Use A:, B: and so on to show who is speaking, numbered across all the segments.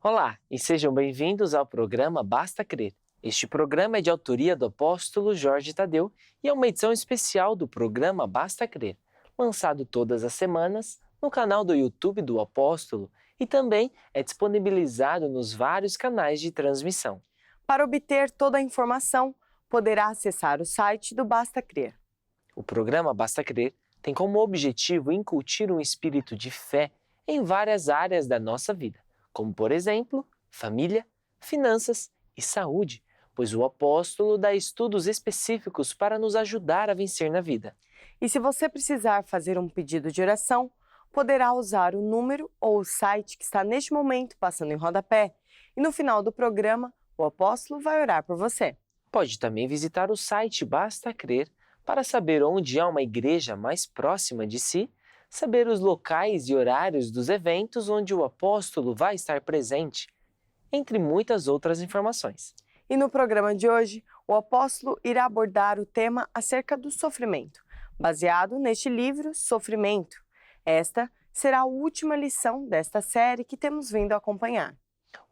A: Olá e sejam bem-vindos ao programa Basta Crer. Este programa é de autoria do apóstolo Jorge Tadeu e é uma edição especial do programa Basta Crer, lançado todas as semanas no canal do YouTube do apóstolo e também é disponibilizado nos vários canais de transmissão.
B: Para obter toda a informação, poderá acessar o site do Basta Crer.
A: O programa Basta Crer tem como objetivo incutir um espírito de fé em várias áreas da nossa vida, como, por exemplo, família, finanças e saúde, pois o apóstolo dá estudos específicos para nos ajudar a vencer na vida.
B: E se você precisar fazer um pedido de oração, poderá usar o número ou o site que está neste momento passando em rodapé, e no final do programa, o apóstolo vai orar por você.
A: Pode também visitar o site Basta Crer para saber onde há uma igreja mais próxima de si, saber os locais e horários dos eventos onde o apóstolo vai estar presente, entre muitas outras informações.
B: E no programa de hoje, o apóstolo irá abordar o tema acerca do sofrimento, baseado neste livro Sofrimento. Esta será a última lição desta série que temos vindo a acompanhar.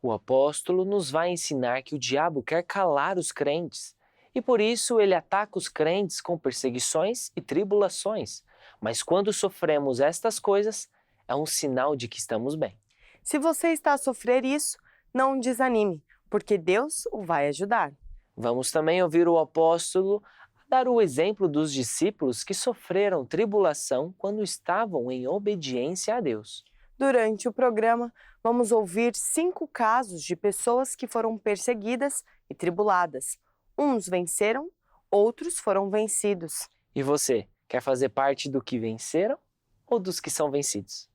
A: O apóstolo nos vai ensinar que o diabo quer calar os crentes, e por isso ele ataca os crentes com perseguições e tribulações. Mas quando sofremos estas coisas, é um sinal de que estamos bem.
B: Se você está a sofrer isso, não desanime, porque Deus o vai ajudar.
A: Vamos também ouvir o apóstolo dar o exemplo dos discípulos que sofreram tribulação quando estavam em obediência a Deus.
B: Durante o programa, vamos ouvir 5 casos de pessoas que foram perseguidas e tribuladas. Uns venceram, outros foram vencidos.
A: E você, quer fazer parte do que venceram ou dos que são vencidos?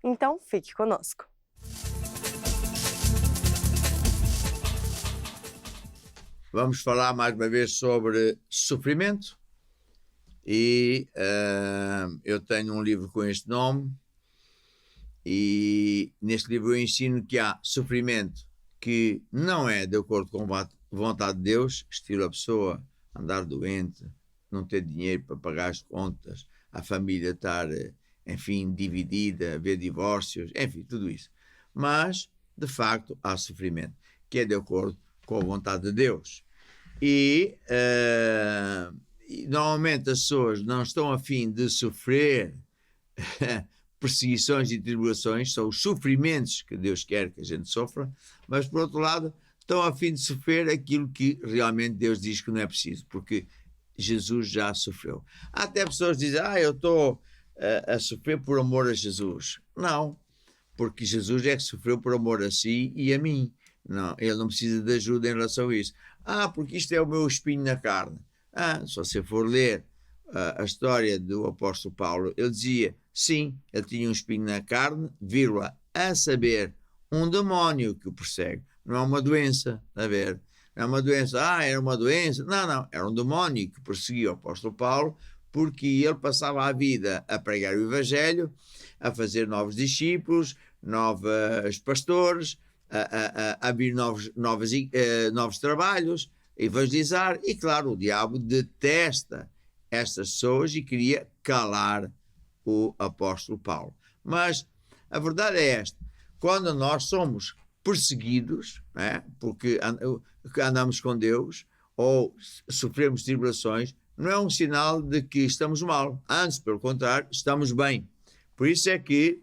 B: Então, fique conosco.
C: Vamos falar mais uma vez sobre sofrimento e eu tenho um livro com este nome e neste livro eu ensino que há sofrimento que não é de acordo com a vontade de Deus, estilo a pessoa andar doente, não ter dinheiro para pagar as contas, a família estar, enfim, dividida, haver divórcios, enfim, tudo isso. Mas, de facto, há sofrimento que é de acordo com a vontade de Deus. E normalmente as pessoas não estão a fim de sofrer perseguições e tribulações, são os sofrimentos que Deus quer que a gente sofra, mas por outro lado estão a fim de sofrer aquilo que realmente Deus diz que não é preciso, porque Jesus já sofreu. Há até pessoas que dizem, eu estou a sofrer por amor a Jesus. Não, porque Jesus é que sofreu por amor a si e a mim. Não, ele não precisa de ajuda em relação a isso. Porque isto é o meu espinho na carne. Se você for ler a história do apóstolo Paulo, ele dizia, sim, ele tinha um espinho na carne, vírgula, a saber, um demónio que o persegue. Não é uma doença, a ver? Não é uma doença, era uma doença. Não, era um demónio que perseguia o apóstolo Paulo, porque ele passava a vida a pregar o evangelho, a fazer novos discípulos, novos pastores, a abrir novos trabalhos, a evangelizar, e claro, o diabo detesta estas pessoas e queria calar o apóstolo Paulo. Mas a verdade é esta, quando nós somos perseguidos, porque andamos com Deus, ou sofremos tribulações, não é um sinal de que estamos mal, antes, pelo contrário, estamos bem. Por isso é que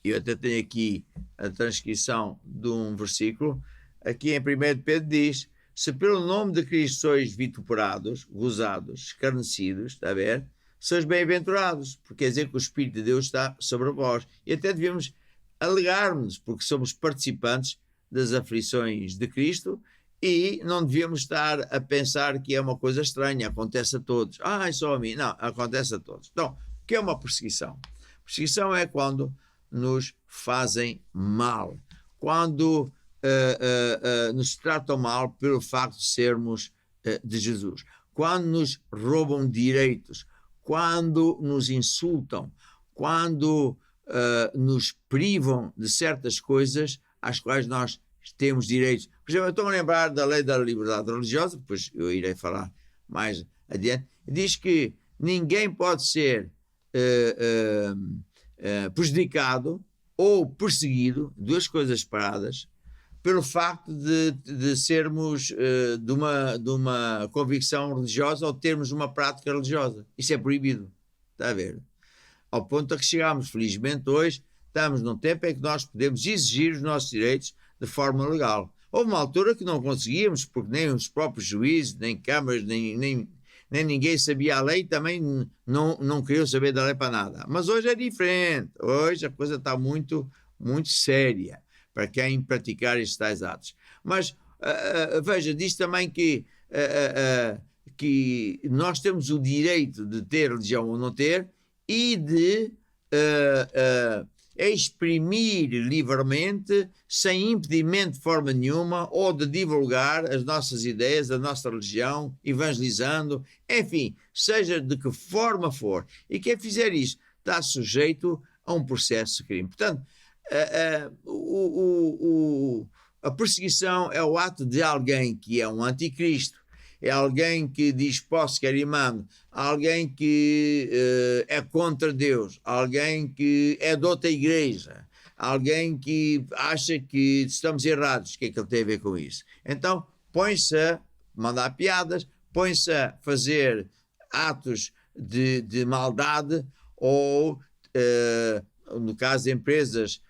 C: eu até tenho aqui a transcrição de um versículo, aqui em 1 Pedro diz, se pelo nome de Cristo sois vituperados, gozados, escarnecidos, está a ver? Sois bem-aventurados, porque quer dizer que o Espírito de Deus está sobre vós. E até devemos alegrar-nos, porque somos participantes das aflições de Cristo e não devíamos estar a pensar que é uma coisa estranha, acontece a todos. É só a mim. Não, acontece a todos. Então, o que é uma perseguição? Perseguição é quando nos fazem mal, quando nos tratam mal pelo facto de sermos de Jesus, quando nos roubam direitos, quando nos insultam, quando nos privam de certas coisas às quais nós temos direitos. Por exemplo, eu estou a lembrar da lei da liberdade religiosa, depois eu irei falar mais adiante, diz que ninguém pode ser prejudicado ou perseguido, duas coisas separadas, pelo facto de sermos de uma convicção religiosa ou termos uma prática religiosa. Isso é proibido. Está a ver? Ao ponto a que chegamos, felizmente, hoje, estamos num tempo em que nós podemos exigir os nossos direitos de forma legal. Houve uma altura que não conseguíamos, porque nem os próprios juízes, nem câmaras, nem ninguém sabia a lei, também não queriam saber da lei para nada. Mas hoje é diferente. Hoje a coisa está muito, muito séria para quem praticar estes tais atos. Mas, veja, diz também que nós temos o direito de ter religião ou não ter e de exprimir livremente, sem impedimento de forma nenhuma, ou de divulgar as nossas ideias, a nossa religião, evangelizando, enfim, seja de que forma for. E quem fizer isso está sujeito a um processo de crime. Portanto, a perseguição é o ato de alguém que é um anticristo, é alguém que diz posse, quer imam, alguém que é contra Deus, alguém que é de outra igreja, alguém que acha que estamos errados. O que é que ele tem a ver com isso? Então, põe-se a mandar piadas, põe-se a fazer atos de maldade ou, no caso de empresas,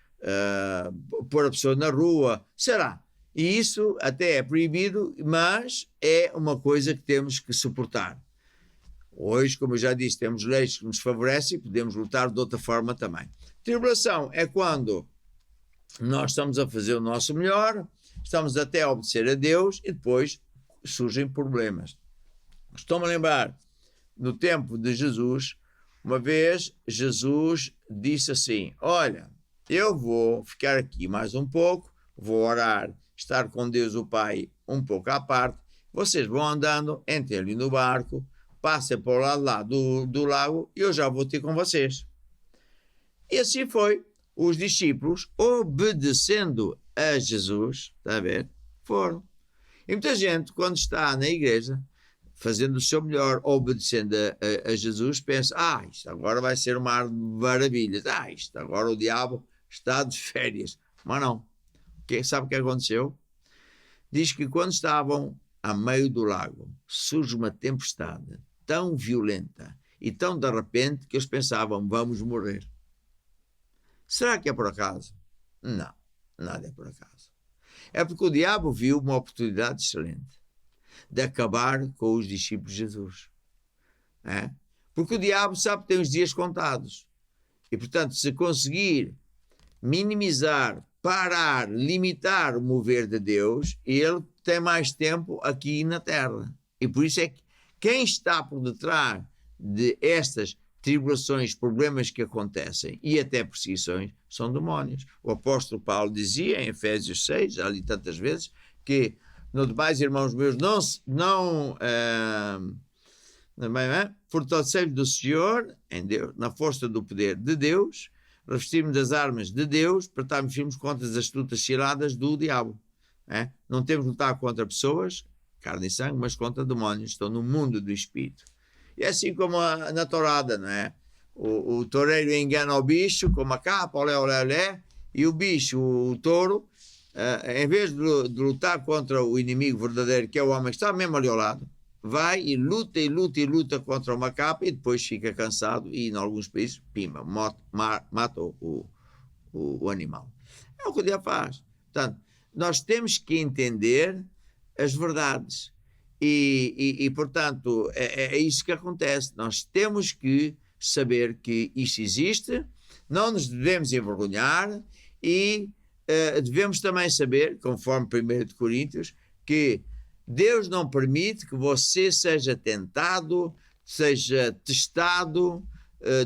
C: pôr a pessoa na rua, será? E isso até é proibido, mas é uma coisa que temos que suportar. Hoje, como eu já disse, temos leis que nos favorecem e podemos lutar de outra forma também. Tribulação é quando nós estamos a fazer o nosso melhor, estamos até a obedecer a Deus e depois surgem problemas. Estou-me a lembrar, no tempo de Jesus, uma vez Jesus disse assim: olha, eu vou ficar aqui mais um pouco, vou orar, estar com Deus o Pai um pouco à parte, vocês vão andando, entrem ali no barco, passem para o lado lá do lago e eu já vou ter com vocês. E assim foi. Os discípulos, obedecendo a Jesus, está a ver, foram. E muita gente, quando está na igreja, fazendo o seu melhor, obedecendo a Jesus, pensa: isto agora vai ser uma maravilha, isto agora o diabo está de férias. Mas não. Sabe o que aconteceu? Diz que quando estavam a meio do lago, surge uma tempestade tão violenta e tão de repente que eles pensavam: vamos morrer. Será que é por acaso? Não, nada é por acaso. É porque o diabo viu uma oportunidade excelente de acabar com os discípulos de Jesus. Porque o diabo sabe que tem os dias contados. E, portanto, se conseguir minimizar, parar, limitar o mover de Deus, ele tem mais tempo aqui na Terra. E por isso é que quem está por detrás de estas tribulações, problemas que acontecem e até perseguições, são demónios. O apóstolo Paulo dizia em Efésios 6, já li tantas vezes, que no demais, irmãos meus, fortalecei-vos do Senhor, em Deus, na força do poder de Deus, revestimos das armas de Deus para estarmos firmes contra as astutas ciladas do diabo. Não temos de lutar contra pessoas, carne e sangue, mas contra demónios, estão no mundo do espírito. E é assim como na tourada, não é? O toureiro engana o bicho com uma capa, olé, olé, olé, e o bicho, o touro, em vez de lutar contra o inimigo verdadeiro, que é o homem que está mesmo ali ao lado, vai e luta e luta e luta contra uma capa e depois fica cansado e, em alguns países, pimba, mata o animal. É o que o diabo faz. Portanto, nós temos que entender as verdades. E portanto, é isso que acontece. Nós temos que saber que isto existe, não nos devemos envergonhar e devemos também saber, conforme 1 de Coríntios, que Deus não permite que você seja tentado, seja testado,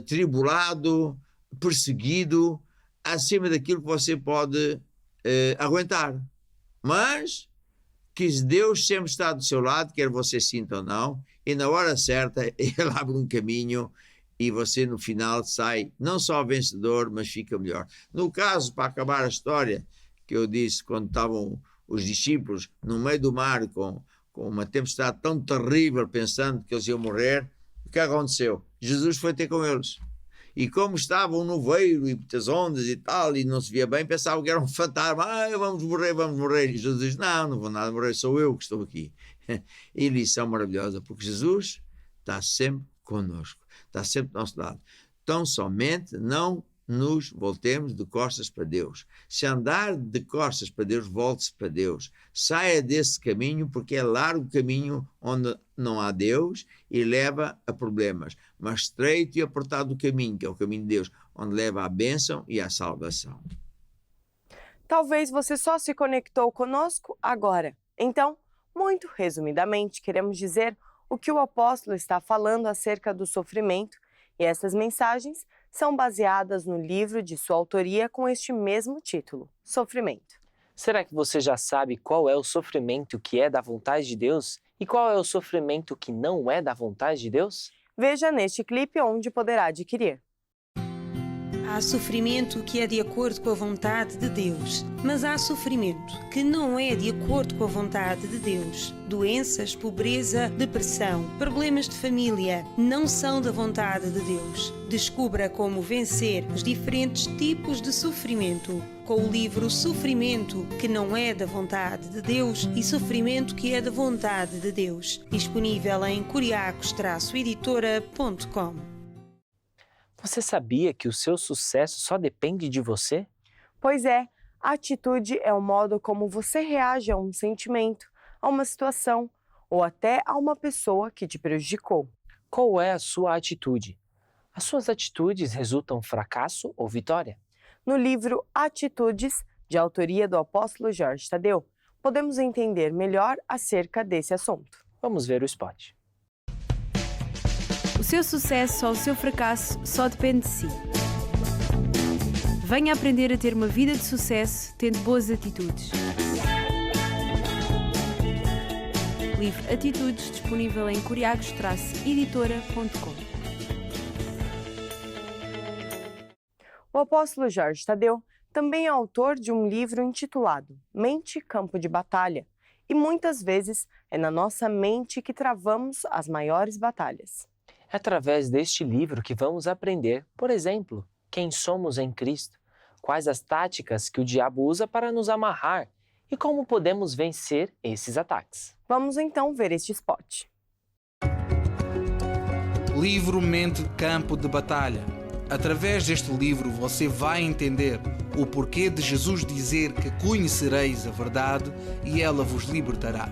C: tribulado, perseguido, acima daquilo que você pode aguentar. Mas que Deus sempre está do seu lado, quer você sinta ou não, e na hora certa Ele abre um caminho e você no final sai não só vencedor, mas fica melhor. No caso, para acabar a história que eu disse, quando estavam os discípulos no meio do mar com uma tempestade tão terrível, pensando que eles iam morrer, o que aconteceu? Jesus foi ter com eles. E como estava um nevoeiro e muitas ondas e tal, e não se via bem, pensavam que era um fantasma. Vamos morrer, vamos morrer. E Jesus diz, não vou nada morrer, sou eu que estou aqui. E lição maravilhosa, porque Jesus está sempre conosco, está sempre do nosso lado. Tão somente não nos voltemos de costas para Deus. Se andar de costas para Deus, volte-se para Deus. Saia desse caminho, porque é largo o caminho onde não há Deus e leva a problemas. Mas estreito e apertado o caminho, que é o caminho de Deus, onde leva à bênção e à salvação.
B: Talvez você só se conectou conosco agora. Então, muito resumidamente, queremos dizer o que o apóstolo está falando acerca do sofrimento, e essas mensagens são baseadas no livro de sua autoria com este mesmo título, Sofrimento.
A: Será que você já sabe qual é o sofrimento que é da vontade de Deus e qual é o sofrimento que não é da vontade de Deus?
B: Veja neste clipe onde poderá adquirir.
D: Há sofrimento que é de acordo com a vontade de Deus, mas há sofrimento que não é de acordo com a vontade de Deus. Doenças, pobreza, depressão, problemas de família não são da vontade de Deus. Descubra como vencer os diferentes tipos de sofrimento com o livro Sofrimento, que não é da vontade de Deus, e Sofrimento que é da vontade de Deus, disponível em curiacos-editora.com.
A: Você sabia que o seu sucesso só depende de você?
B: Pois é, a atitude é o modo como você reage a um sentimento, a uma situação ou até a uma pessoa que te prejudicou.
A: Qual é a sua atitude? As suas atitudes resultam fracasso ou vitória?
B: No livro Atitudes, de autoria do apóstolo Jorge Tadeu, podemos entender melhor acerca desse assunto.
A: Vamos ver o spot.
E: O seu sucesso ou o seu fracasso só depende de si. Venha aprender a ter uma vida de sucesso tendo boas atitudes. Livro Atitudes disponível em curiacos-editora.com.
B: O apóstolo Jorge Tadeu também é autor de um livro intitulado Mente, Campo de Batalha, e muitas vezes é na nossa mente que travamos as maiores batalhas.
A: É através deste livro que vamos aprender, por exemplo, quem somos em Cristo, quais as táticas que o diabo usa para nos amarrar e como podemos vencer esses ataques.
B: Vamos então ver este spot.
F: Livro Mente, Campo de Batalha. Através deste livro você vai entender o porquê de Jesus dizer que conhecereis a verdade e ela vos libertará.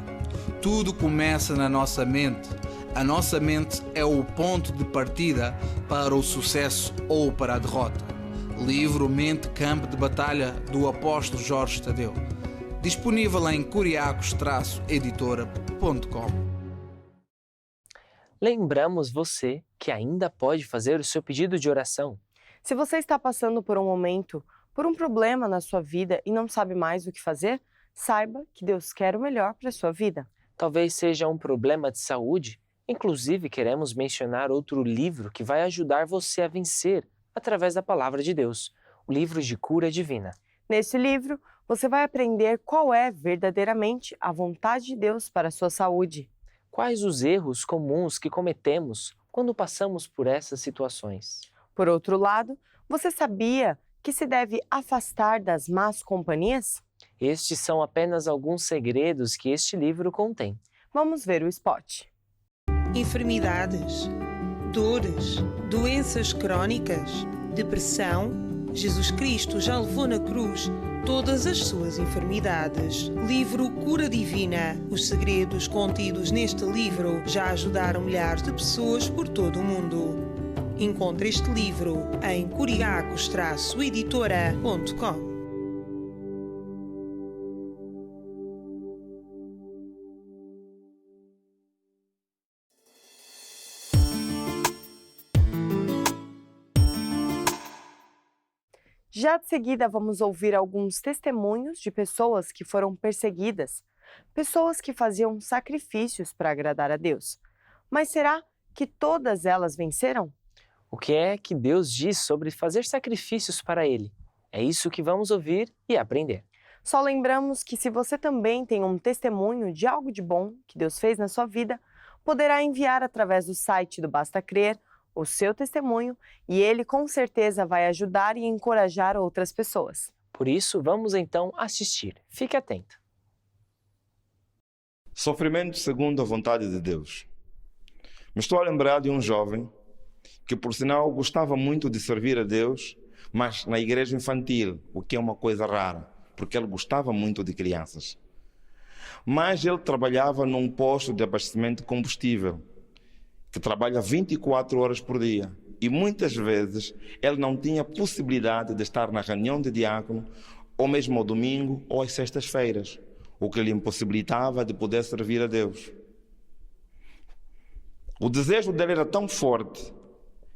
F: Tudo começa na nossa mente. A nossa mente é o ponto de partida para o sucesso ou para a derrota. Livro Mente, Campo de Batalha, do apóstolo Jorge Tadeu. Disponível em curiacos-editora.com.
A: Lembramos você que ainda pode fazer o seu pedido de oração.
B: Se você está passando por um momento, por um problema na sua vida e não sabe mais o que fazer, saiba que Deus quer o melhor para a sua vida.
A: Talvez seja um problema de saúde. Inclusive, queremos mencionar outro livro que vai ajudar você a vencer através da Palavra de Deus, o livro de cura divina.
B: Nesse livro, você vai aprender qual é verdadeiramente a vontade de Deus para a sua saúde.
A: Quais os erros comuns que cometemos quando passamos por essas situações?
B: Por outro lado, você sabia que se deve afastar das más companhias?
A: Estes são apenas alguns segredos que este livro contém.
B: Vamos ver o spot.
D: Enfermidades, dores, doenças crónicas, depressão. Jesus Cristo já levou na cruz todas as suas enfermidades. Livro Cura Divina. Os segredos contidos neste livro já ajudaram milhares de pessoas por todo o mundo. Encontre este livro em curiacos-editora.com.
B: Já de seguida, vamos ouvir alguns testemunhos de pessoas que foram perseguidas, pessoas que faziam sacrifícios para agradar a Deus. Mas será que todas elas venceram?
A: O que é que Deus diz sobre fazer sacrifícios para Ele? É isso que vamos ouvir e aprender.
B: Só lembramos que se você também tem um testemunho de algo de bom que Deus fez na sua vida, poderá enviar através do site do Basta Crer o seu testemunho e ele com certeza vai ajudar e encorajar outras pessoas.
A: Por isso, vamos então assistir. Fique atento.
G: Sofrimento segundo a vontade de Deus. Me estou a lembrar de um jovem que, por sinal, gostava muito de servir a Deus, mas na igreja infantil, o que é uma coisa rara, porque ele gostava muito de crianças. Mas ele trabalhava num posto de abastecimento de combustível, que trabalha 24 horas por dia. E muitas vezes ele não tinha possibilidade de estar na reunião de diácono, ou mesmo ao domingo ou às sextas-feiras, o que lhe impossibilitava de poder servir a Deus. O desejo dele era tão forte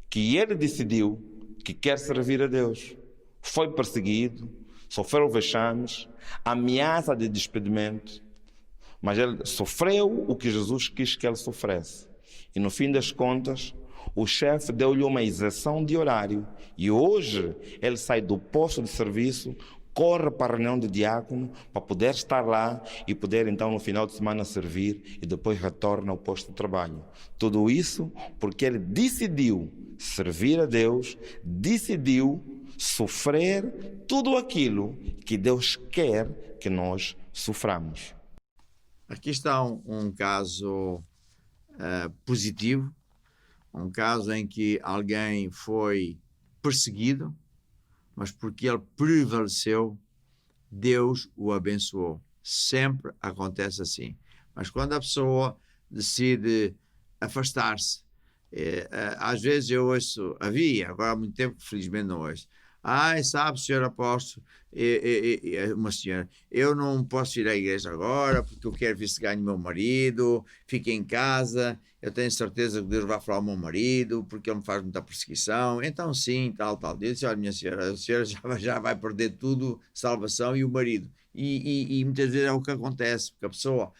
G: que ele decidiu que quer servir a Deus. Foi perseguido, sofreu vexames, ameaça de despedimento, mas ele sofreu o que Jesus quis que ele sofresse. E no fim das contas, o chefe deu-lhe uma isenção de horário e hoje ele sai do posto de serviço, corre para a reunião de diácono para poder estar lá e poder então no final de semana servir e depois retorna ao posto de trabalho. Tudo isso porque ele decidiu servir a Deus, decidiu sofrer tudo aquilo que Deus quer que nós soframos.
C: Aqui está um caso positivo, um caso em que alguém foi perseguido, mas porque ele prevaleceu, Deus o abençoou. Sempre acontece assim. Mas quando a pessoa decide afastar-se, às vezes eu ouço, agora há muito tempo que felizmente não ouço, sabe, senhor apóstolo, uma senhora, eu não posso ir à igreja agora porque eu quero ver se ganho meu marido, fico em casa, eu tenho certeza que Deus vai falar ao meu marido porque ele me faz muita perseguição, então sim, tal. Eu disse, olha minha senhora, a senhora já vai perder tudo, salvação e o marido. E muitas vezes é o que acontece, porque a pessoa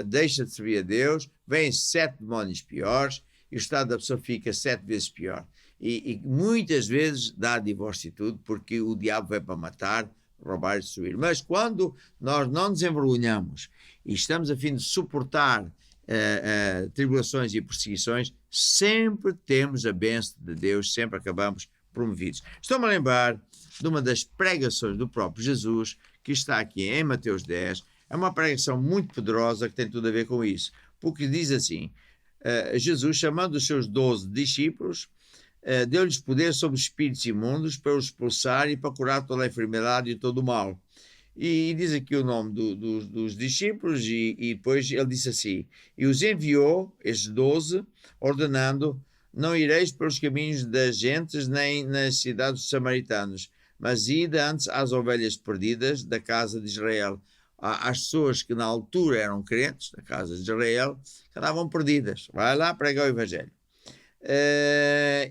C: deixa de servir a Deus, vêm 7 demónios piores e o estado da pessoa fica 7 vezes pior. E muitas vezes dá divórcio e tudo, porque o diabo vai para matar, roubar e destruir. Mas quando nós não nos envergonhamos e estamos a fim de suportar tribulações e perseguições, sempre temos a bênção de Deus, sempre acabamos promovidos. Estou-me a lembrar de uma das pregações do próprio Jesus, que está aqui em Mateus 10. É uma pregação muito poderosa que tem tudo a ver com isso, porque diz assim, Jesus, chamando os seus 12 discípulos, deu-lhes poder sobre os espíritos imundos para os expulsar e para curar toda a enfermidade e todo o mal. E diz aqui o nome dos discípulos e depois ele disse assim, e os enviou, estes 12, ordenando, não ireis pelos caminhos das gentes nem nas cidades dos samaritanos, mas ide antes às ovelhas perdidas da casa de Israel. Às pessoas que na altura eram crentes da casa de Israel, que andavam perdidas. Vai lá pregar o evangelho.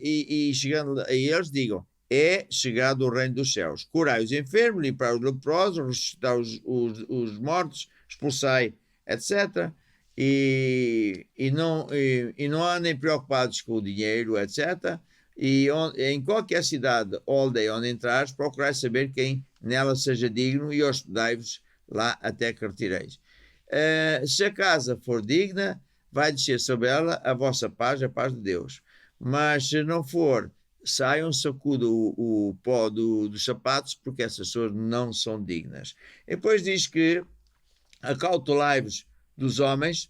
C: E chegando a eles digam, é chegado o reino dos céus, curai os enfermos, limpai os leprosos, ressuscitai os mortos, expulsai, etc. E não andem preocupados com o dinheiro, etc. E em qualquer cidade ou aldeia onde entrares, procurai saber quem nela seja digno e hospedai-vos lá até que retireis. Se a casa for digna, vai descer sobre ela a vossa paz, a paz de Deus. Mas se não for, saiam, sacudam o pó dos sapatos, porque essas pessoas não são dignas. E depois diz que acautelai-vos dos homens,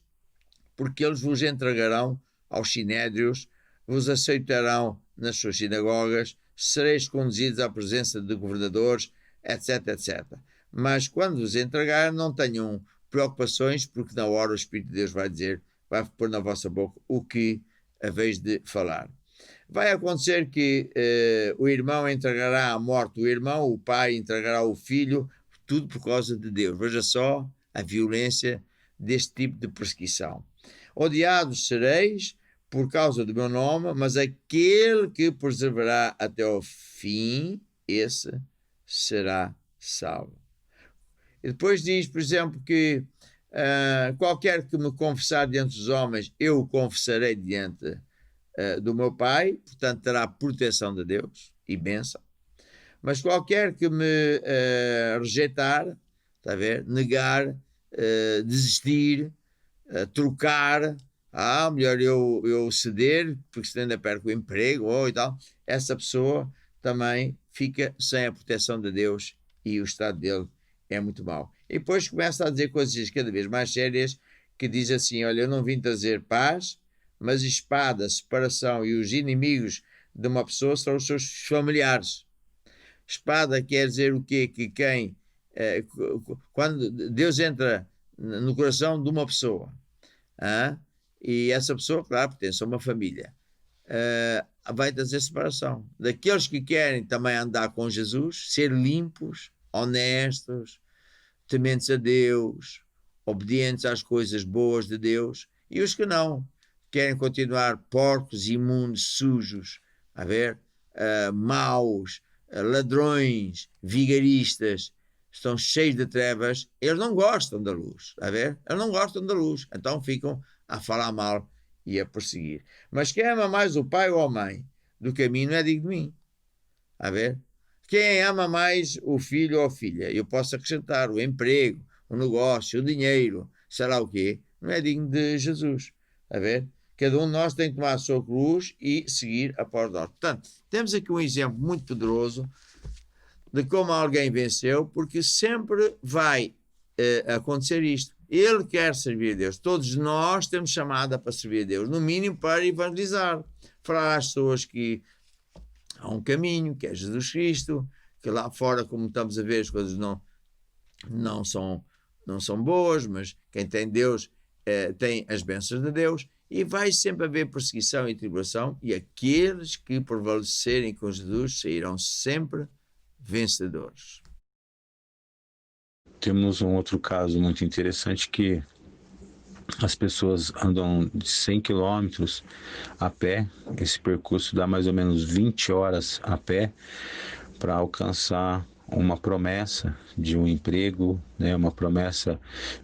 C: porque eles vos entregarão aos sinédrios, vos aceitarão nas suas sinagogas, sereis conduzidos à presença de governadores, etc, etc. Mas quando vos entregarem, não tenham preocupações, porque na hora o Espírito de Deus vai dizer, vai pôr na vossa boca o que haveis de falar. Vai acontecer que o irmão entregará à morte o irmão, o pai entregará o filho, tudo por causa de Deus. Veja só a violência deste tipo de perseguição. Odiados sereis por causa do meu nome, mas aquele que perseverar até ao fim, esse será salvo. E depois diz, por exemplo, que qualquer que me confessar diante dos homens, eu o confessarei diante do meu Pai, portanto terá proteção de Deus e bênção. Mas qualquer que me rejeitar, está a ver, negar, desistir, trocar, melhor eu ceder, porque senão ainda perco o emprego ou e tal. Essa pessoa também fica sem a proteção de Deus e o estado dele é muito mau. E depois começa a dizer coisas cada vez mais sérias, que diz assim: olha, eu não vim trazer paz, mas espada, separação, e os inimigos de uma pessoa são os seus familiares. Espada quer dizer o quê? Que quando Deus entra no coração de uma pessoa, e essa pessoa, claro, pertence a uma família, vai trazer separação. Daqueles que querem também andar com Jesus, ser limpos, honestos, tementes a Deus, obedientes às coisas boas de Deus, e os que não, querem continuar porcos, imundos, sujos, maus, ladrões, vigaristas, estão cheios de trevas, eles não gostam da luz, eles não gostam da luz, então ficam a falar mal e a perseguir. Mas quem ama mais o pai ou a mãe do que a mim não é digno de mim. Quem ama mais o filho ou a filha, eu posso acrescentar o emprego, o negócio, o dinheiro, sei lá o quê, não é digno de Jesus. Cada um de nós tem que tomar a sua cruz e seguir após nós. Portanto, temos aqui um exemplo muito poderoso de como alguém venceu, porque sempre vai acontecer isto. Ele quer servir a Deus. Todos nós temos chamada para servir a Deus, no mínimo para evangelizar. Falar às pessoas que há um caminho, que é Jesus Cristo, que lá fora, como estamos a ver, as coisas não são boas, mas quem tem Deus tem as bênçãos de Deus, e vai sempre haver perseguição e tribulação, e aqueles que prevalecerem com Jesus sairão sempre vencedores.
H: Temos um outro caso muito interessante, que as pessoas andam de 100 quilômetros a pé. Esse percurso dá mais ou menos 20 horas a pé para alcançar uma promessa de um emprego, né? Uma promessa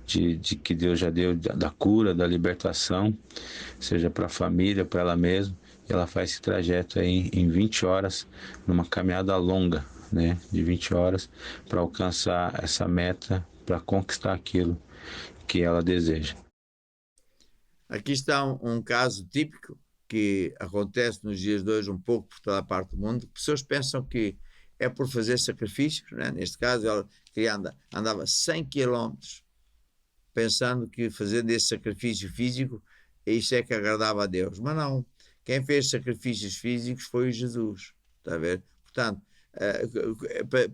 H: de que Deus já deu, da cura, da libertação, seja para a família, para ela mesma. E ela faz esse trajeto aí em 20 horas, numa caminhada longa, né? De 20 horas, para alcançar essa meta, para conquistar aquilo que ela deseja.
C: Aqui está um caso típico que acontece nos dias de hoje um pouco por toda a parte do mundo. Pessoas pensam que é por fazer sacrifícios, né? Neste caso ela andava 100 km pensando que fazendo esse sacrifício físico, isso é que agradava a Deus. Mas não, quem fez sacrifícios físicos foi Jesus, está a ver? Portanto,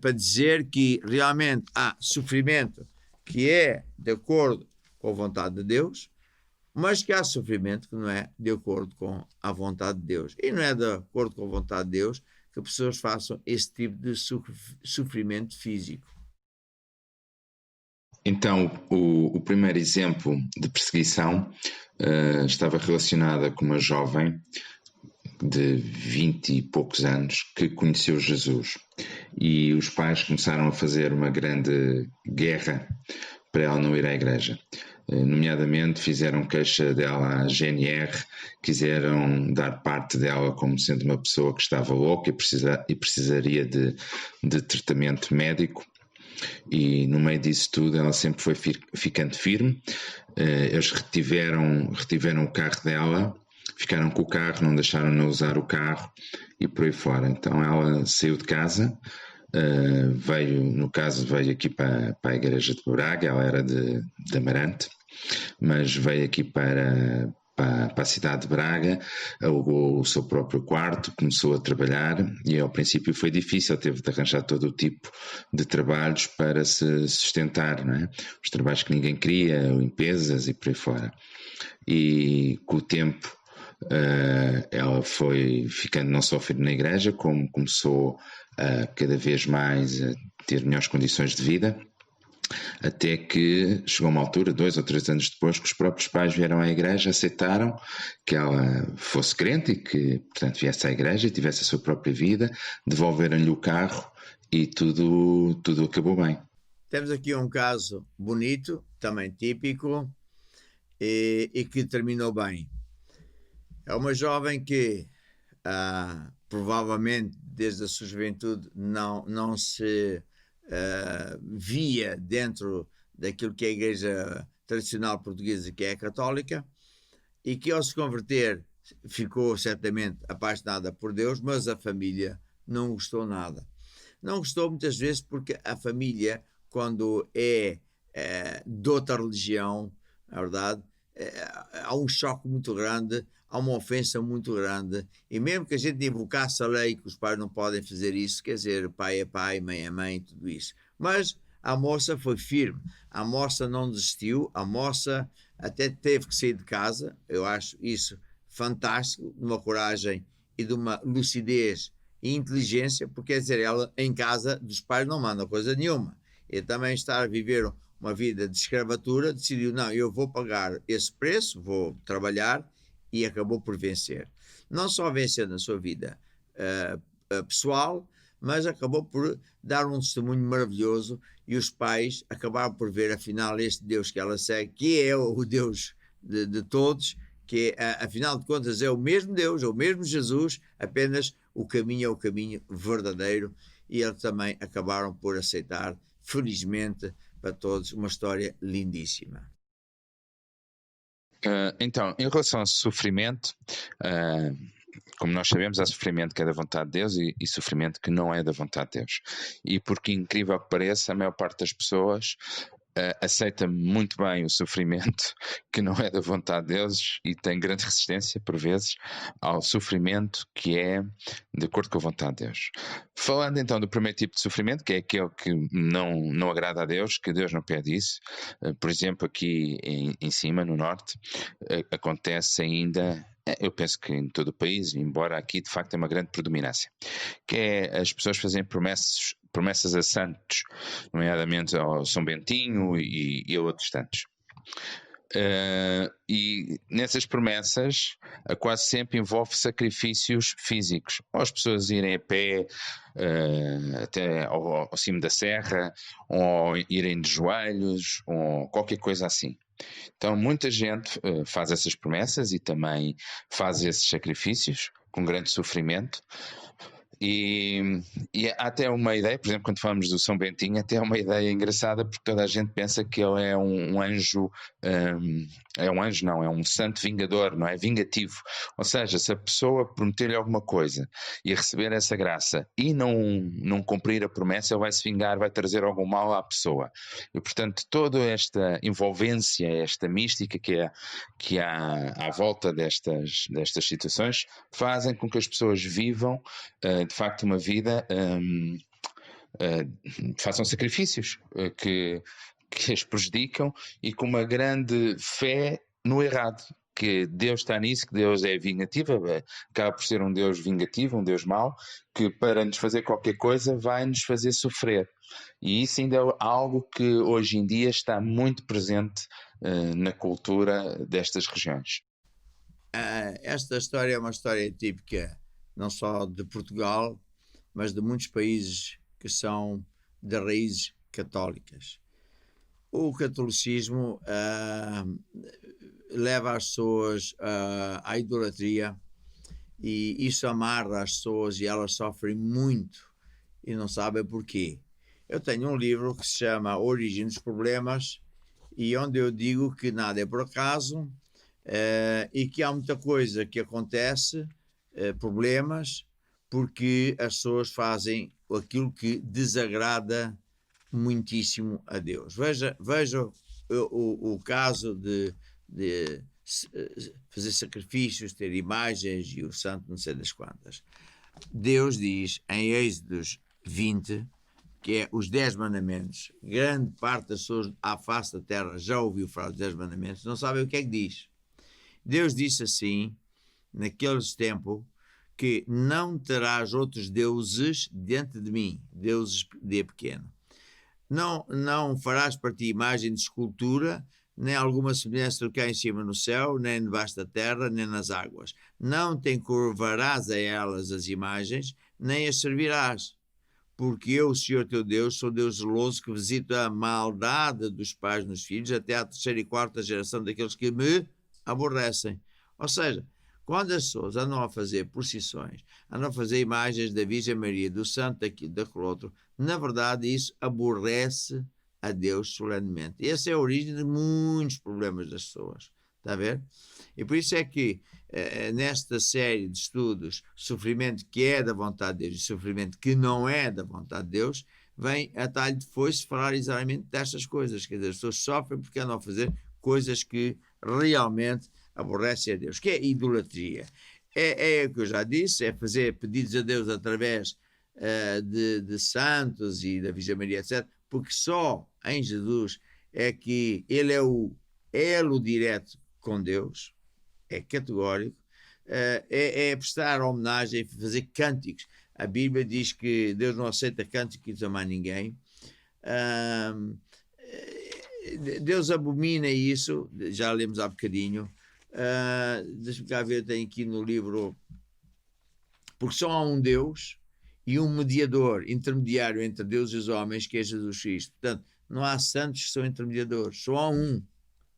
C: para dizer que realmente há sofrimento que é de acordo com a vontade de Deus, mas que há sofrimento que não é de acordo com a vontade de Deus. E não é de acordo com a vontade de Deus que pessoas façam esse tipo de sofrimento físico.
I: Então, o primeiro exemplo de perseguição estava relacionada com uma jovem de 20 e poucos anos que conheceu Jesus. E os pais começaram a fazer uma grande guerra para ela não ir à igreja. Nomeadamente fizeram queixa dela à GNR, quiseram dar parte dela como sendo uma pessoa que estava louca e precisaria de tratamento médico, e no meio disso tudo ela sempre foi ficando firme. Eles retiveram o carro dela, ficaram com o carro, não deixaram-na usar o carro e por aí fora. Então ela saiu de casa, veio aqui para a igreja de Braga. Ela era de Amarante, mas veio aqui para a cidade de Braga, alugou o seu próprio quarto, começou a trabalhar, e ao princípio foi difícil, teve de arranjar todo o tipo de trabalhos para se sustentar, não é? Os trabalhos que ninguém queria, limpezas e por aí fora. E com o tempo ela foi ficando não só firme na igreja, como começou cada vez mais a ter melhores condições de vida, até que chegou uma altura, 2 ou 3 anos depois, que os próprios pais vieram à igreja, aceitaram que ela fosse crente e que, portanto, viesse à igreja e tivesse a sua própria vida, devolveram-lhe o carro e tudo acabou bem.
C: Temos aqui um caso bonito, também típico, e que terminou bem. É uma jovem que provavelmente desde a sua juventude não se via dentro daquilo que é a igreja tradicional portuguesa, que é a católica, e que ao se converter ficou certamente apaixonada por Deus, mas a família não gostou nada. Não gostou muitas vezes porque a família, quando é de outra religião, na verdade, há um choque muito grande, há uma ofensa muito grande, e mesmo que a gente invocasse a lei que os pais não podem fazer isso, quer dizer, pai é pai, mãe é mãe, tudo isso. Mas a moça foi firme, a moça não desistiu, a moça até teve que sair de casa. Eu acho isso fantástico, de uma coragem e de uma lucidez e inteligência, porque quer dizer, ela em casa dos pais não manda coisa nenhuma. E também estar a viver uma vida de escravatura, decidiu, não, eu vou pagar esse preço, vou trabalhar, e acabou por vencer. Não só vencer na sua vida pessoal, mas acabou por dar um testemunho maravilhoso, e os pais acabaram por ver, afinal, este Deus que ela segue, que é o Deus de todos, que afinal de contas é o mesmo Deus, é o mesmo Jesus, apenas o caminho é o caminho verdadeiro, e eles também acabaram por aceitar, felizmente para todos, uma história lindíssima.
H: Então, em relação ao sofrimento, como nós sabemos, há sofrimento que é da vontade de Deus e sofrimento que não é da vontade de Deus. E porque incrível que pareça, a maior parte das pessoas aceita muito bem o sofrimento que não é da vontade de Deus e tem grande resistência, por vezes, ao sofrimento que é de acordo com a vontade de Deus. Falando então do primeiro tipo de sofrimento, que é aquele que não agrada a Deus, que Deus não pede isso, por exemplo, aqui em cima, no norte, acontece ainda, eu penso que em todo o país, embora aqui de facto é uma grande predominância, que é as pessoas fazem promessas a santos, nomeadamente ao São Bentinho e a outros tantos. E nessas promessas quase sempre envolve sacrifícios físicos, ou as pessoas irem a pé até ao cimo da serra, ou irem de joelhos, ou qualquer coisa assim. Então muita gente faz essas promessas e também faz esses sacrifícios com grande sofrimento. E há até uma ideia, por exemplo, quando falamos do São Bentinho, até é uma ideia engraçada, porque toda a gente pensa que ele é um anjo, é um santo vingador, não é? Vingativo. Ou seja, se a pessoa prometer-lhe alguma coisa e receber essa graça e não cumprir a promessa, ele vai se vingar, vai trazer algum mal à pessoa. E portanto toda esta envolvência, esta mística que há à volta destas situações, fazem com que as pessoas vivam de facto uma vida, façam sacrifícios que as prejudicam, e com uma grande fé no errado, que Deus está nisso, que Deus é vingativo, acaba por ser um Deus vingativo, um Deus mau, que para nos fazer qualquer coisa vai nos fazer sofrer. E isso ainda é algo que hoje em dia está muito presente na cultura destas regiões.
C: Esta história é uma história típica não só de Portugal, mas de muitos países que são de raízes católicas. O catolicismo leva as pessoas à idolatria, e isso amarra as pessoas e elas sofrem muito e não sabem porquê. Eu tenho um livro que se chama A Origem dos Problemas, e onde eu digo que nada é por acaso, e que há muita coisa que acontece, problemas, porque as pessoas fazem aquilo que desagrada muitíssimo a Deus. Veja o caso de fazer sacrifícios, ter imagens e o santo não sei das quantas. Deus diz em Êxodos 20, que é os 10 mandamentos. Grande parte das pessoas à face da terra já ouviu falar dos 10 mandamentos, não sabem o que é que diz. Deus disse assim, naqueles tempos, que não terás outros deuses diante de mim, deuses de pequeno. Não farás para ti imagem de escultura, nem alguma semelhança do que há em cima no céu, nem debaixo da terra, nem nas águas. Não te encurvarás a elas as imagens, nem as servirás. Porque eu, o Senhor teu Deus, sou Deus zeloso, que visita a maldade dos pais nos filhos, até à 3ª e 4ª geração daqueles que me aborrecem. Ou seja, quando as pessoas andam a fazer procissões, andam a fazer imagens da Virgem Maria, do santo daquele outro, na verdade isso aborrece a Deus solenemente. E essa é a origem de muitos problemas das pessoas. Está a ver? E por isso é que nesta série de estudos, sofrimento que é da vontade de Deus e sofrimento que não é da vontade de Deus, vem a talho de foice falar exatamente destas coisas. Quer dizer, as pessoas sofrem porque andam a fazer coisas que realmente aborrecem a Deus, que é idolatria. É o que eu já disse, é fazer pedidos a Deus através de santos e da Virgem Maria, etc., porque só em Jesus é que ele é o elo direto com Deus, é categórico, é prestar homenagem, fazer cânticos. A Bíblia diz que Deus não aceita cânticos a mais ninguém. Deus abomina isso, já lemos há bocadinho. Deixa-me cá ver, tem aqui no livro, porque só há um Deus e um mediador, intermediário entre Deus e os homens, que é Jesus Cristo. Portanto, não há santos que são intermediadores, só há um.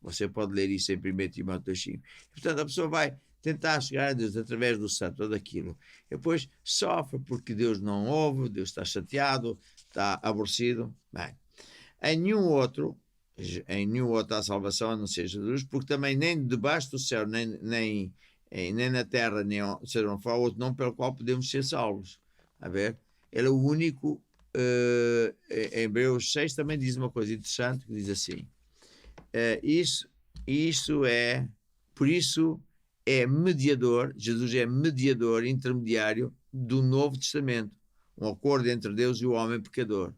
C: Você pode ler isso em 1 Timóteo 5. Portanto, a pessoa vai tentar chegar a Deus através do santo ou daquilo. Depois sofre porque Deus não ouve, Deus está chateado, está aborrecido. Bem, em nenhum outro há salvação a não ser Jesus, porque também nem debaixo do céu, nem na terra, nem seja onde for, há outro nome pelo qual podemos ser salvos. A ver? Ele é o único. Em Hebreus 6 também diz uma coisa interessante, que diz assim: por isso é mediador, Jesus é mediador, intermediário do Novo Testamento, um acordo entre Deus e o homem pecador,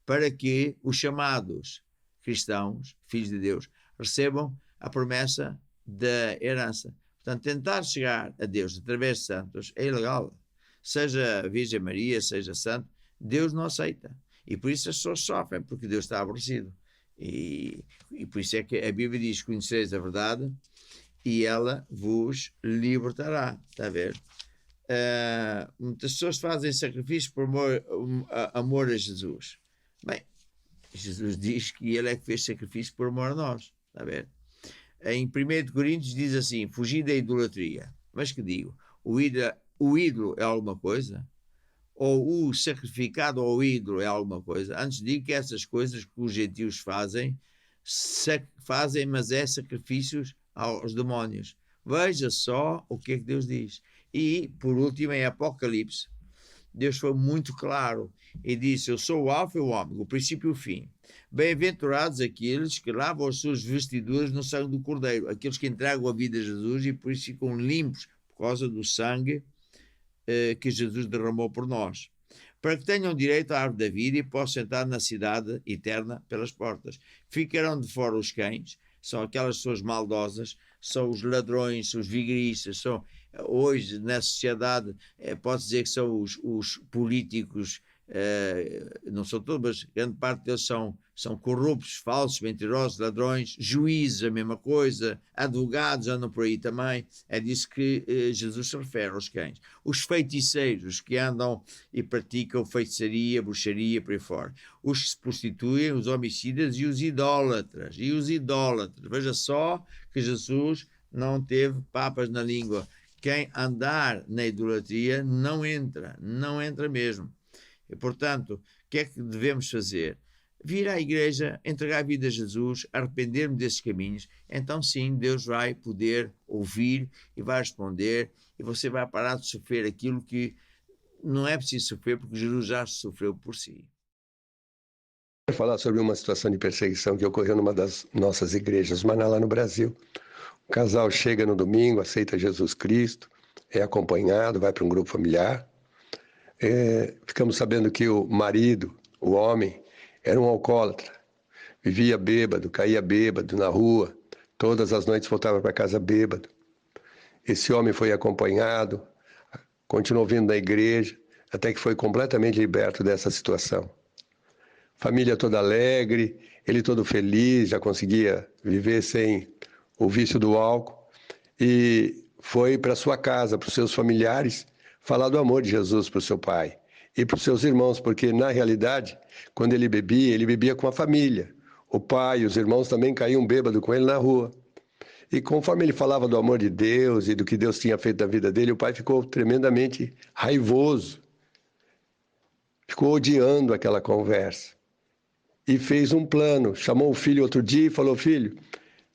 C: para que os chamados cristãos, filhos de Deus, recebam a promessa da herança. Portanto, tentar chegar a Deus através de santos é ilegal. Seja a Virgem Maria, seja santo, Deus não aceita. E por isso as pessoas sofrem, porque Deus está aborrecido. E por isso é que a Bíblia diz: conhecereis a verdade e ela vos libertará. Está a ver? Muitas pessoas fazem sacrifício por amor a Jesus. Bem, Jesus diz que ele é que fez sacrifício por amor a nós. Está a ver? Em 1 Coríntios diz assim: fugir da idolatria. Mas que digo? O ídolo é alguma coisa? Ou o sacrificado ao ídolo é alguma coisa? Antes digo que essas coisas que os gentios fazem, mas é sacrifícios aos demónios. Veja só o que é que Deus diz. E, por último, em Apocalipse, Deus foi muito claro e disse: eu sou o alfa e o ômega, o princípio e o fim. Bem-aventurados aqueles que lavam as suas vestiduras no sangue do Cordeiro, aqueles que entregam a vida a Jesus e por isso ficam limpos por causa do sangue que Jesus derramou por nós, para que tenham direito à árvore da vida e possam entrar na cidade eterna pelas portas. Ficarão de fora os cães, são aquelas pessoas maldosas, são os ladrões, são os vigaristas, são hoje na sociedade, pode dizer que são os políticos, não são todos, mas grande parte deles são corruptos, falsos, mentirosos, ladrões, juízes, a mesma coisa, advogados andam por aí também. É disso que Jesus se refere aos cães. Os feiticeiros que andam e praticam feitiçaria, bruxaria, por aí fora. Os que se prostituem, os homicidas e os idólatras. Veja só que Jesus não teve papas na língua. Quem andar na idolatria não entra mesmo. E, portanto, o que é que devemos fazer? Vir à igreja, entregar a vida a Jesus, arrepender-me desses caminhos, então sim, Deus vai poder ouvir e vai responder, e você vai parar de sofrer aquilo que não é preciso sofrer, porque Jesus já sofreu por si.
J: Vou falar sobre uma situação de perseguição que ocorreu numa das nossas igrejas, Maná, lá no Brasil. O casal chega no domingo, aceita Jesus Cristo, é acompanhado, vai para um grupo familiar. Ficamos sabendo que o marido, o homem, era um alcoólatra, vivia bêbado, caía bêbado na rua, todas as noites voltava para casa bêbado. Esse homem foi acompanhado, continuou vindo da igreja, até que foi completamente liberto dessa situação. Família toda alegre, ele todo feliz, já conseguia viver sem o vício do álcool, e foi para sua casa, para os seus familiares, falar do amor de Jesus para o seu pai e para os seus irmãos, porque na realidade, quando ele bebia com a família. O pai e os irmãos também caíam bêbado com ele na rua. E conforme ele falava do amor de Deus e do que Deus tinha feito na vida dele, o pai ficou tremendamente raivoso. Ficou odiando aquela conversa. E fez um plano, chamou o filho outro dia e falou: filho,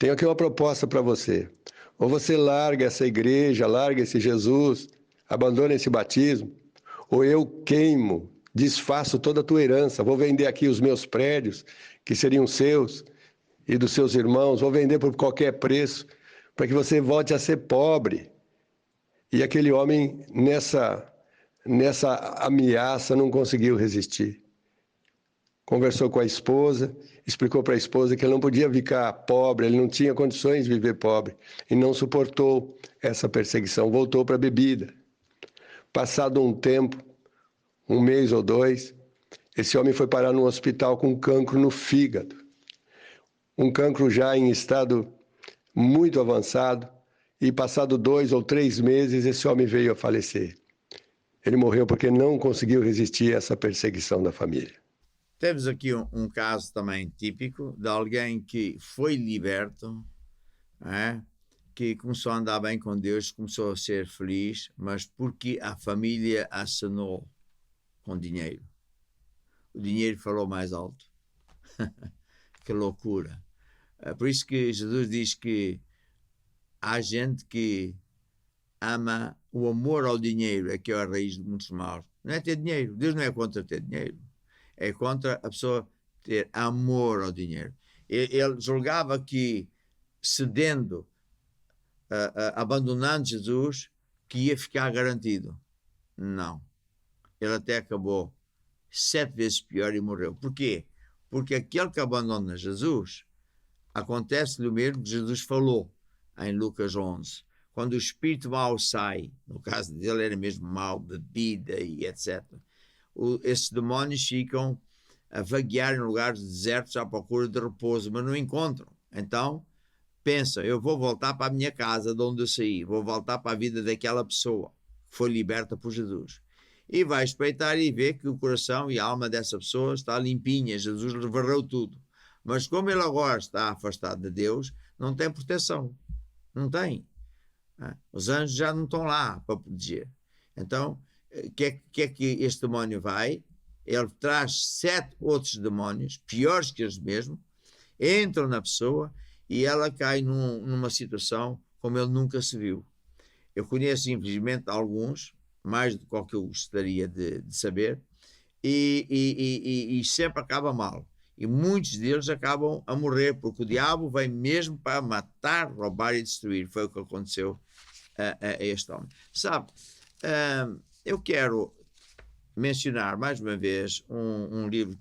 J: Tenho aqui uma proposta para você. Ou você larga essa igreja, larga esse Jesus, abandona esse batismo, ou eu queimo, desfaço toda a tua herança, vou vender aqui os meus prédios, que seriam seus e dos seus irmãos, vou vender por qualquer preço, para que você volte a ser pobre. E aquele homem, nessa ameaça, não conseguiu resistir. Conversou com a esposa, explicou para a esposa que ele não podia ficar pobre, ele não tinha condições de viver pobre, e não suportou essa perseguição, voltou para a bebida. Passado um tempo, 1 mês ou 2, esse homem foi parar no hospital com cancro no fígado. Um cancro já em estado muito avançado, e passado 2 ou 3 meses, esse homem veio a falecer. Ele morreu porque não conseguiu resistir a essa perseguição da família.
C: Temos aqui um caso também típico de alguém que foi liberto, que começou a andar bem com Deus, começou a ser feliz, mas porque a família acenou com dinheiro. O dinheiro falou mais alto. Que loucura. Por isso que Jesus diz que há gente que ama o amor ao dinheiro, é que é a raiz de muitos males. Não é ter dinheiro. Deus não é contra ter dinheiro. É contra a pessoa ter amor ao dinheiro. Ele julgava que, cedendo, abandonando Jesus, que ia ficar garantido. Não. Ele até acabou 7 vezes pior e morreu. Porquê? Porque aquele que abandona Jesus, acontece-lhe o mesmo que Jesus falou em Lucas 11. Quando o espírito mau sai, no caso dele era mesmo mau, bebida e etc., esses demónios ficam a vaguear em lugares desertos à procura de repouso, mas não encontram. Então, pensam, eu vou voltar para a minha casa de onde eu saí, vou voltar para a vida daquela pessoa que foi liberta por Jesus. E vai espreitar e ver que o coração e a alma dessa pessoa está limpinha, Jesus lhe varreu tudo. Mas como ele agora está afastado de Deus, não tem proteção. Não tem. Os anjos já não estão lá para proteger. Então, o que é que este demónio vai? Ele traz 7 outros demónios, piores que eles mesmos, entram na pessoa e ela cai numa situação como ele nunca se viu. Eu conheço, infelizmente, alguns, mais do que eu gostaria de saber, e sempre acaba mal. E muitos deles acabam a morrer, porque o diabo vem mesmo para matar, roubar e destruir. Foi o que aconteceu a este homem. Sabe, eu quero mencionar mais uma vez um livro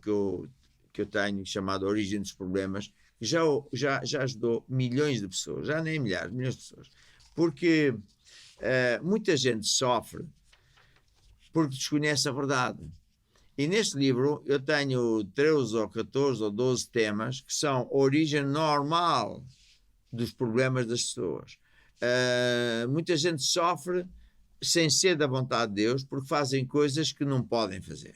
C: que eu tenho chamado A Origem dos Problemas, que já ajudou milhões de pessoas, já nem milhares, milhões de pessoas. Porque muita gente sofre porque desconhece a verdade. E neste livro eu tenho 13 ou 14 ou 12 temas que são a origem normal dos problemas das pessoas. Muita gente sofre sem ser da vontade de Deus porque fazem coisas que não podem fazer.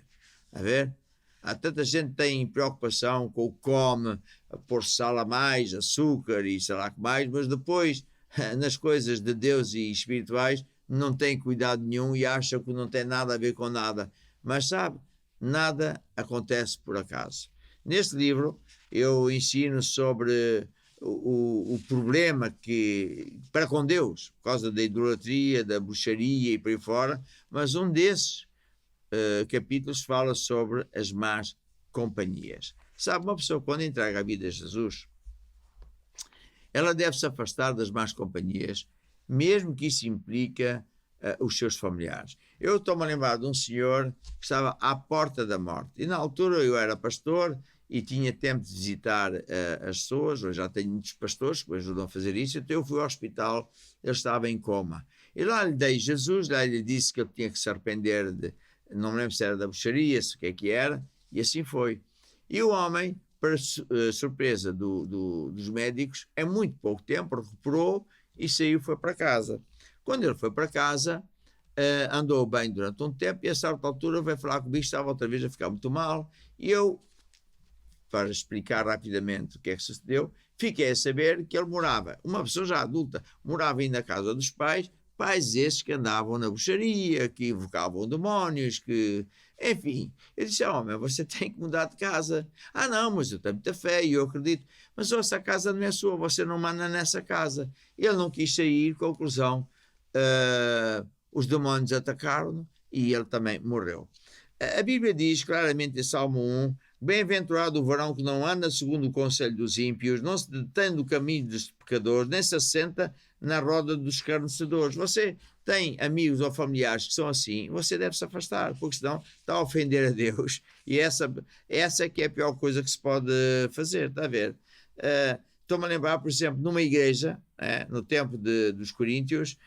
C: A ver? Há tanta gente que tem preocupação com o que come, a pôr sal a mais, açúcar e sei lá que mais, mas depois nas coisas de Deus e espirituais não tem cuidado nenhum e acham que não tem nada a ver com nada. Mas sabe, nada acontece por acaso. Neste livro eu ensino sobre o problema que para com Deus, por causa da idolatria, da bruxaria e por aí fora, mas um desses capítulos fala sobre as más companhias. Sabe, uma pessoa quando entrega a vida a Jesus, ela deve se afastar das más companhias, mesmo que isso implica os seus familiares. Eu estou-me a lembrar de um senhor que estava à porta da morte. E na altura eu era pastor e tinha tempo de visitar as pessoas. Hoje já tenho muitos pastores que me ajudam a fazer isso. Então eu fui ao hospital, ele estava em coma. E lá lhe dei Jesus, lá lhe disse que ele tinha que se arrepender de, não me lembro se era da bruxaria, se o que era, e assim foi. E o homem, para surpresa dos médicos, em muito pouco tempo recuperou e saiu, foi para casa. Quando ele foi para casa, andou bem durante um tempo e a certa altura veio falar comigo, estava outra vez a ficar muito mal, e eu, para explicar rapidamente o que é que sucedeu, fiquei a saber que ele morava, uma pessoa já adulta, morava ainda na casa dos pais, pais esses que andavam na bruxaria, que invocavam demónios, que... Enfim, eu disse, homem, você tem que mudar de casa. Ah, não, mas eu tenho muita fé e eu acredito. Mas essa casa não é sua, você não manda nessa casa. Ele não quis sair, conclusão, os demónios atacaram-no e ele também morreu. A Bíblia diz claramente em Salmo 1, bem-aventurado o varão que não anda segundo o conselho dos ímpios, não se detém no caminho dos pecadores, nem se assenta na roda dos escarnecedores. Você tem amigos ou familiares que são assim, você deve se afastar, porque senão está a ofender a Deus. E essa é que é a pior coisa que se pode fazer, está a ver? Estou-me a lembrar, por exemplo, numa igreja, no tempo dos Coríntios,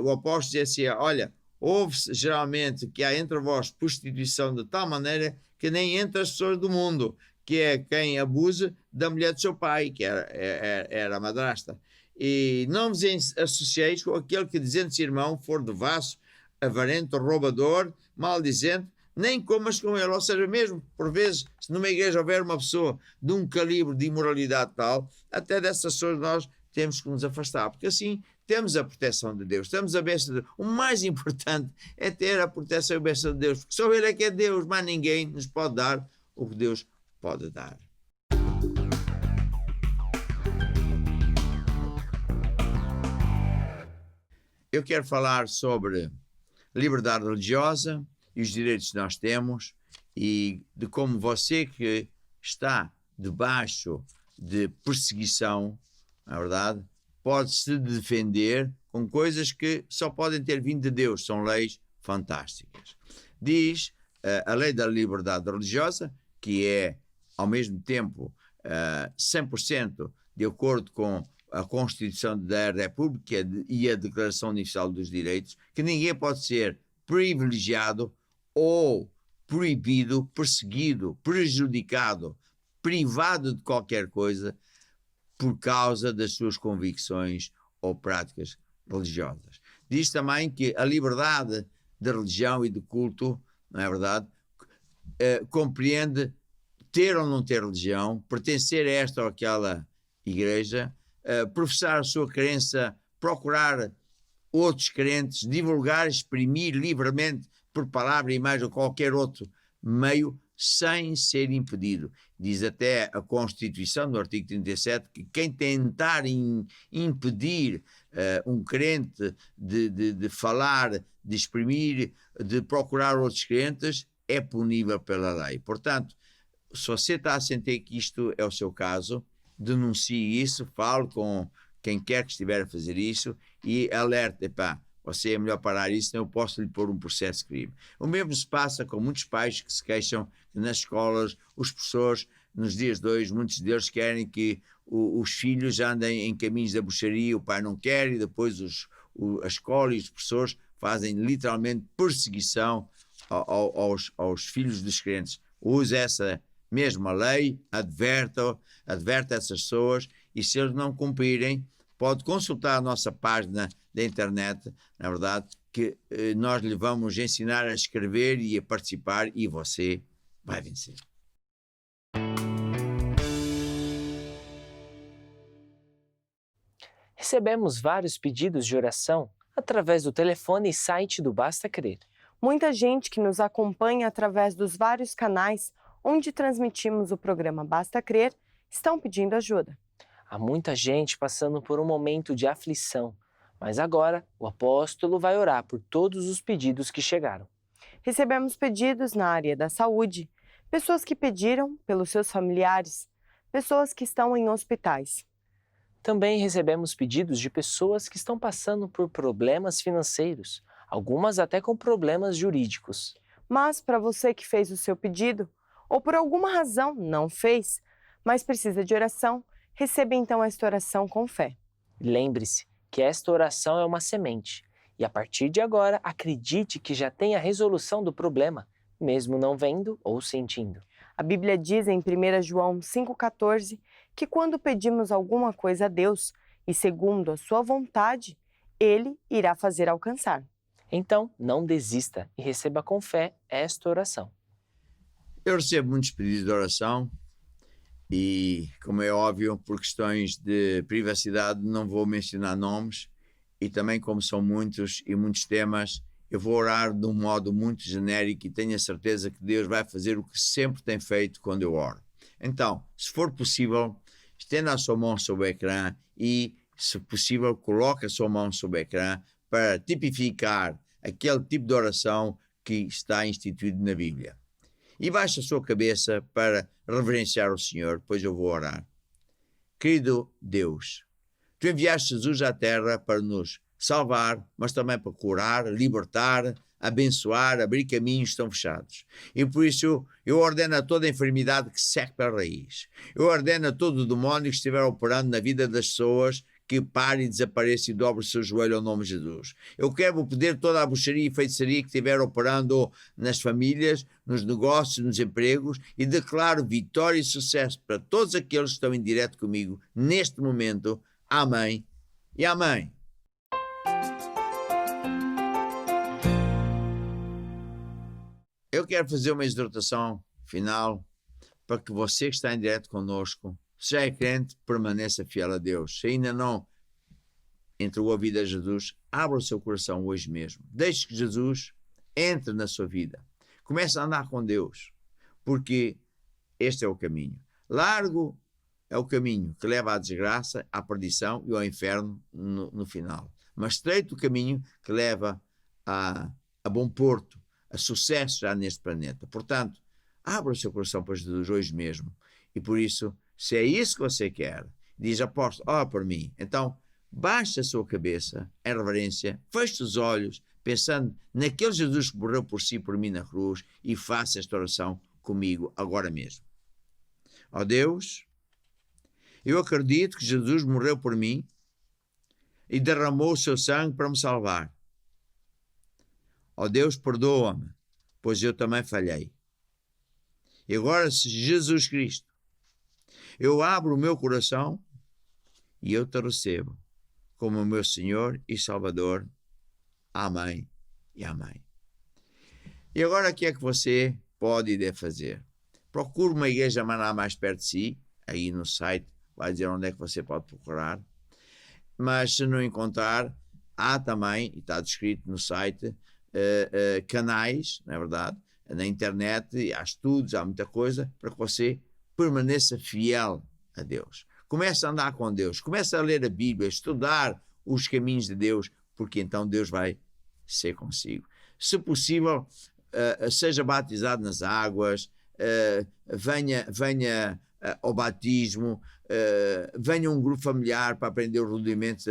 C: o apóstolo dizia assim, olha, ouve-se geralmente que há entre vós prostituição de tal maneira que nem entre as pessoas do mundo, que é quem abusa da mulher do seu pai, que era a madrasta. E não vos associeis com aquele que, dizendo-se irmão, for devasso, avarento, roubador, maldizente, nem comas com ele. Ou seja, mesmo, por vezes, se numa igreja houver uma pessoa de um calibre de imoralidade tal, até dessas pessoas nós temos que nos afastar, porque assim temos a proteção de Deus, temos a bênção de Deus. O mais importante é ter a proteção e a bênção de Deus, porque só Ele é que é Deus, mas ninguém nos pode dar o que Deus pode dar. Eu quero falar sobre liberdade religiosa e os direitos que nós temos e de como você que está debaixo de perseguição, na verdade, pode se defender com coisas que só podem ter vindo de Deus, são leis fantásticas. Diz a lei da liberdade religiosa, que é ao mesmo tempo 100% de acordo com a Constituição da República e a Declaração Universal dos Direitos, que ninguém pode ser privilegiado ou proibido, perseguido, prejudicado, privado de qualquer coisa por causa das suas convicções ou práticas religiosas. Diz também que a liberdade de religião e de culto, não é verdade, compreende ter ou não ter religião, pertencer a esta ou aquela igreja, professar a sua crença, procurar outros crentes, divulgar, exprimir livremente por palavra, imagem ou qualquer outro meio, sem ser impedido. Diz até a Constituição, no artigo 37, que quem tentar impedir um crente de falar, de exprimir, de procurar outros crentes, é punível pela lei. Portanto, se você está a sentir que isto é o seu caso, denuncie isso, fale com quem quer que estiver a fazer isso e alerte, epá, você é melhor parar isso, senão eu posso lhe pôr um processo de crime. O mesmo se passa com muitos pais que se queixam que nas escolas, os professores, nos dias de hoje, muitos deles querem que os filhos andem em caminhos da bruxaria, o pai não quer, e depois a escola e os professores fazem literalmente perseguição aos filhos dos crentes. Use essa mesma lei, adverte essas pessoas, e se eles não cumprirem, pode consultar a nossa página da internet, na verdade, que nós lhe vamos ensinar a escrever e a participar, e você vai vencer.
A: Recebemos vários pedidos de oração através do telefone e site do Basta Crer.
B: Muita gente que nos acompanha através dos vários canais onde transmitimos o programa Basta Crer estão pedindo ajuda.
A: Há muita gente passando por um momento de aflição, mas agora o apóstolo vai orar por todos os pedidos que chegaram.
B: Recebemos pedidos na área da saúde, pessoas que pediram pelos seus familiares, pessoas que estão em hospitais.
A: Também recebemos pedidos de pessoas que estão passando por problemas financeiros, algumas até com problemas jurídicos.
B: Mas para você que fez o seu pedido, ou por alguma razão não fez, mas precisa de oração, receba então esta oração com fé.
A: Lembre-se que esta oração é uma semente, e a partir de agora acredite que já tem a resolução do problema, mesmo não vendo ou sentindo.
B: A Bíblia diz em 1 João 5,14 que quando pedimos alguma coisa a Deus e segundo a sua vontade, Ele irá fazer alcançar.
A: Então, não desista e receba com fé esta oração.
C: Eu recebo muitos pedidos de oração e, como é óbvio, por questões de privacidade não vou mencionar nomes e também como são muitos e muitos temas, eu vou orar de um modo muito genérico e tenho a certeza que Deus vai fazer o que sempre tem feito quando eu oro. Então, se for possível, estenda a sua mão sobre o ecrã e, se possível, coloque a sua mão sobre o ecrã para tipificar aquele tipo de oração que está instituído na Bíblia. E baixe a sua cabeça para reverenciar o Senhor, pois eu vou orar. Querido Deus, Tu enviaste Jesus à Terra para nos salvar, mas também para curar, libertar, abençoar, abrir caminhos que estão fechados. E por isso eu ordeno a toda a enfermidade que seque para a raiz. Eu ordeno a todo o demónio que estiver operando na vida das pessoas que pare e desapareça e dobre o seu joelho ao nome de Jesus. Eu quero o poder de toda a bruxaria e feitiçaria que estiver operando nas famílias, nos negócios, nos empregos, e declaro vitória e sucesso para todos aqueles que estão em direto comigo neste momento. Amém e amém. Eu quero fazer uma exortação final para que você que está em direto conosco, se já é crente, permaneça fiel a Deus. Se ainda não entregou a vida a Jesus, abra o seu coração hoje mesmo. Deixe que Jesus entre na sua vida. Comece a andar com Deus, porque este é o caminho. Largo é o caminho que leva à desgraça, à perdição e ao inferno no final. Mas estreito o caminho que leva a bom porto, a sucesso já neste planeta. Portanto, abra o seu coração para Jesus hoje mesmo. E por isso, se é isso que você quer, diz apóstolo, ora por mim. Então, baixe a sua cabeça em reverência, feche os olhos, pensando naquele Jesus que morreu por si, por mim na cruz, e faça esta oração comigo agora mesmo. Ó Deus, eu acredito que Jesus morreu por mim e derramou o seu sangue para me salvar. Ó Deus, perdoa-me, pois eu também falhei. E agora, se Jesus Cristo, eu abro o meu coração e eu te recebo como o meu Senhor e Salvador. Amém e amém. E agora o que é que você pode e deve fazer? Procure uma igreja Maná mais perto de si, aí no site vai dizer onde é que você pode procurar. Mas se não encontrar, há também, e está descrito no site, canais, não é verdade? Na internet, há estudos, há muita coisa, para que você permaneça fiel a Deus. Comece a andar com Deus, comece a ler a Bíblia, estudar os caminhos de Deus, porque então Deus vai ser consigo. Se possível, seja batizado nas águas, venha ao batismo, venha a um grupo familiar para aprender os rudimentos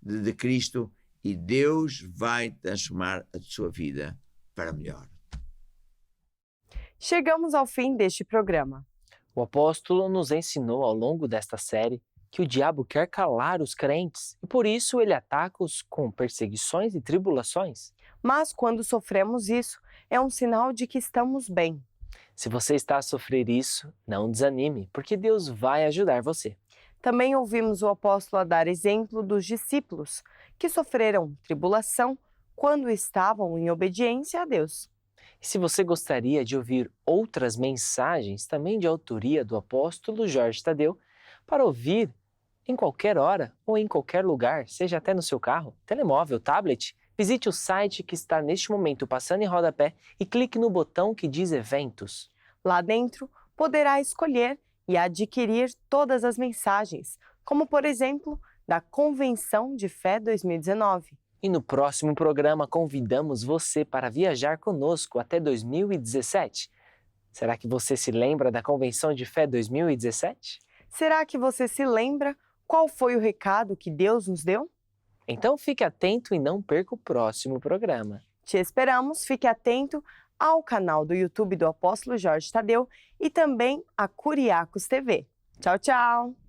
C: de Cristo, e Deus vai transformar a sua vida para melhor.
B: Chegamos ao fim deste programa.
A: O apóstolo nos ensinou ao longo desta série que o diabo quer calar os crentes e por isso ele ataca-os com perseguições e tribulações.
B: Mas quando sofremos isso, é um sinal de que estamos bem.
A: Se você está a sofrer isso, não desanime, porque Deus vai ajudar você.
B: Também ouvimos o apóstolo a dar exemplo dos discípulos que sofreram tribulação quando estavam em obediência a Deus.
A: E se você gostaria de ouvir outras mensagens, também de autoria do apóstolo Jorge Tadeu, para ouvir em qualquer hora ou em qualquer lugar, seja até no seu carro, telemóvel, tablet, visite o site que está neste momento passando em rodapé e clique no botão que diz Eventos.
B: Lá dentro, poderá escolher e adquirir todas as mensagens, como por exemplo, da Convenção de Fé 2019.
A: E no próximo programa convidamos você para viajar conosco até 2017. Será que você se lembra da Convenção de Fé 2017?
B: Será que você se lembra qual foi o recado que Deus nos deu?
A: Então fique atento e não perca o próximo programa.
B: Te esperamos, fique atento ao canal do YouTube do Apóstolo Jorge Tadeu e também a Curiacos TV. Tchau, tchau!